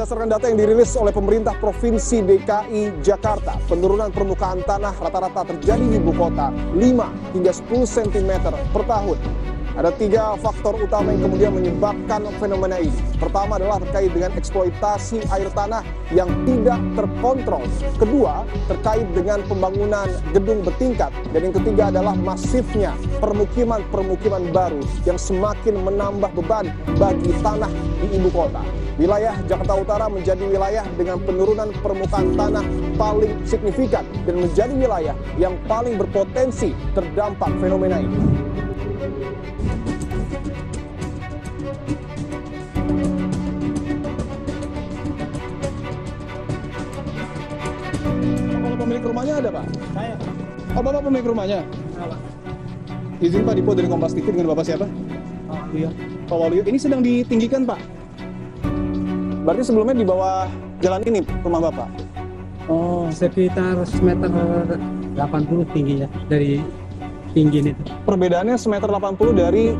berdasarkan data yang dirilis oleh pemerintah Provinsi DKI Jakarta, penurunan permukaan tanah rata-rata terjadi di ibu kota 5 hingga 10 cm per tahun. Ada 3 faktor utama yang kemudian menyebabkan fenomena ini. Pertama adalah terkait dengan eksploitasi air tanah yang tidak terkontrol. Kedua, terkait dengan pembangunan gedung bertingkat. Dan yang ketiga adalah masifnya permukiman-permukiman baru yang semakin menambah beban bagi tanah di ibu kota. Wilayah Jakarta Utara menjadi wilayah dengan penurunan permukaan tanah paling signifikan dan menjadi wilayah yang paling berpotensi terdampak fenomena ini. Pemilik rumahnya ada, Pak? Saya. Oh, Bapak pemilik rumahnya? Apa? Izin Pak, Dipo dari Kompas TV, dengan Bapak siapa? Oh, iya. Pak Waluyo. Ini sedang ditinggikan, Pak? Berarti sebelumnya di bawah jalan ini rumah Bapak? Oh, sekitar semeter 80 tingginya dari tinggi itu. Perbedaannya semeter 80 dari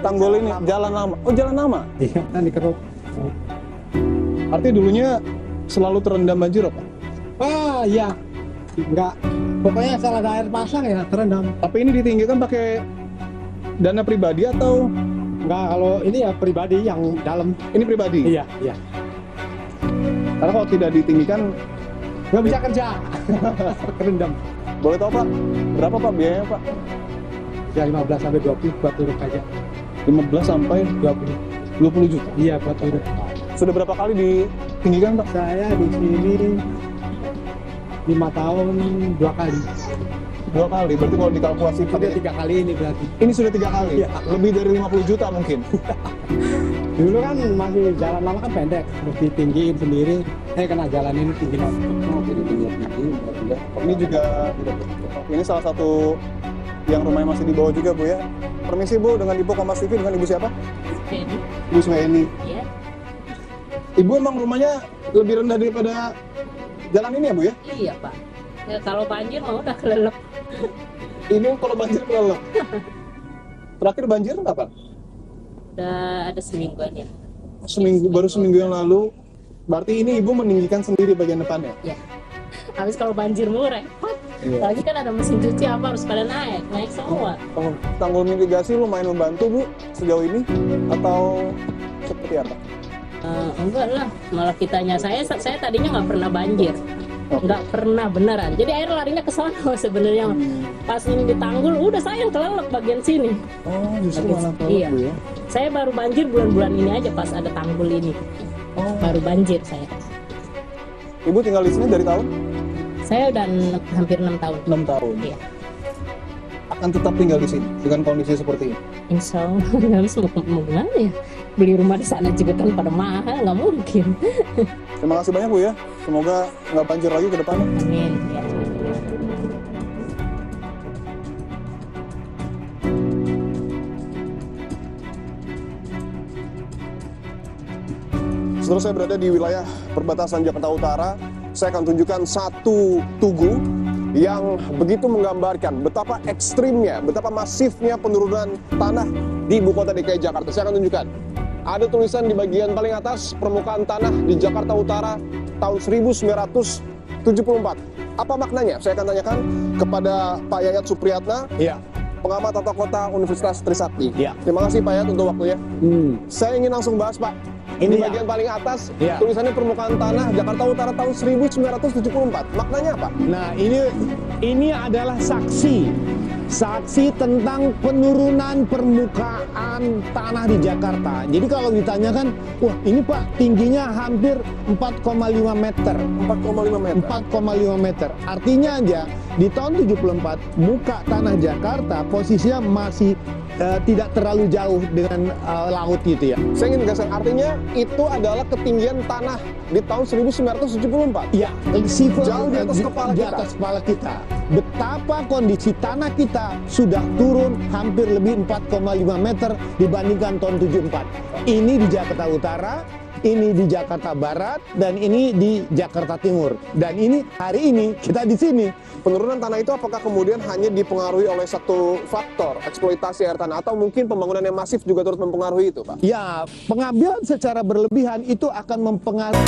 tanggul ini, jalan lama. Oh, jalan lama? Iya, kan dikeruk. Artinya dulunya selalu terendam banjir, Pak? Ah, iya. Enggak. Pokoknya salah ada air pasang ya terendam. Tapi ini ditinggikan pakai dana pribadi atau? Enggak, kalau ini ya pribadi yang dalam. Ini pribadi? Iya, iya. Karena kalau tidak ditinggikan Nggak bisa kerja. Terendam. boleh tahu Pak, berapa Pak biayanya Pak? Ya 15 sampai 20 buat turun aja. 15 sampai 20 juta? Iya, buat turun. Sudah berapa kali ditinggikan Pak? Saya di sini 5 tahun 2 kali. 2 kali, berarti kalau dikalkulasi Sudah 3 kali ini berarti. ini sudah 3 kali? Iya. Lebih dari 50 juta mungkin? Dulu kan masih jalan lama kan pendek, terus ditinggiin sendiri. Kena jalan ini tinggi lagi. Ini juga, ini salah satu yang rumahnya masih di bawah juga Bu ya. Permisi Bu, dengan Ibu Kompas TV, dengan Ibu siapa? Ibu Sumaini. Iya. Ibu emang rumahnya lebih rendah daripada jalan ini ya Bu ya? Iya Pak. Ya, kalau banjir mau udah kelelep. Ini kalau banjir kelelep. Terakhir banjir kapan? Udah ada semingguan ya. Baru seminggu yang lalu. Berarti ini Ibu meninggikan sendiri bagian depannya? Ya. Habis kalau banjir mau repot. Iya. Lagi kan ada mesin cuci apa harus pada naik semua. Oh, tanggul mitigasi lumayan membantu Bu sejauh ini atau seperti apa? Enggak lah, malah saya tadinya nggak pernah banjir. Nggak pernah beneran. Jadi air larinya ke sana sebenarnya. Pas ini ditanggul, udah saya yang kelelep bagian sini. Oh, justru malah kelelep Iya. Bu ya? Saya baru banjir bulan-bulan ini aja pas ada tanggul ini. Oh. Baru banjir saya. Ibu tinggal di sini dari tahun? Saya udah hampir 6 tahun. 6 tahun. Iya. Akan tetap tinggal di sini dengan kondisi seperti ini? Insya Allah, harus mau gimana ya? Beli rumah di sana juga kan pada mahal, nggak mungkin. Terima kasih banyak Bu ya. Semoga nggak banjir lagi ke depannya. Amin. Ya. Setelah saya berada di wilayah perbatasan Jakarta Utara, saya akan tunjukkan satu tugu yang begitu menggambarkan betapa ekstrimnya, betapa masifnya penurunan tanah di ibu kota DKI Jakarta. Saya akan tunjukkan. Ada tulisan di bagian paling atas, permukaan tanah di Jakarta Utara tahun 1974. Apa maknanya? Saya akan tanyakan kepada Pak Yayat Supriyatna, Iya. pengamat tata kota Universitas Trisakti. Iya. Terima kasih Pak Yayat untuk waktunya. Saya ingin langsung bahas Pak. Ini Ini ya. bagian paling atas, Iya. tulisannya permukaan tanah Jakarta Utara tahun 1974. Maknanya apa? Nah, ini adalah saksi tentang penurunan permukaan tanah di Jakarta. Jadi kalau ditanyakan, wah ini Pak tingginya hampir 4,5 meter. 4,5 meter. 4,5 meter. Artinya aja di tahun 74 muka tanah Jakarta posisinya masih tidak terlalu jauh dengan laut gitu ya. Saya ingin tegaskan, artinya itu adalah ketinggian tanah di tahun 1974. Ya, Jauh di atas kepala di kita. atas kepala kita. Betapa kondisi tanah kita sudah turun hampir lebih 4,5 meter dibandingkan tahun 74. Ini di Jakarta Utara, ini di Jakarta Barat, dan ini di Jakarta Timur. Dan ini hari ini kita di sini. Penurunan tanah itu apakah kemudian hanya dipengaruhi oleh satu faktor, eksploitasi air tanah, atau mungkin pembangunan yang masif juga turut mempengaruhi itu, Pak? Ya, pengambilan secara berlebihan itu akan mempengaruhi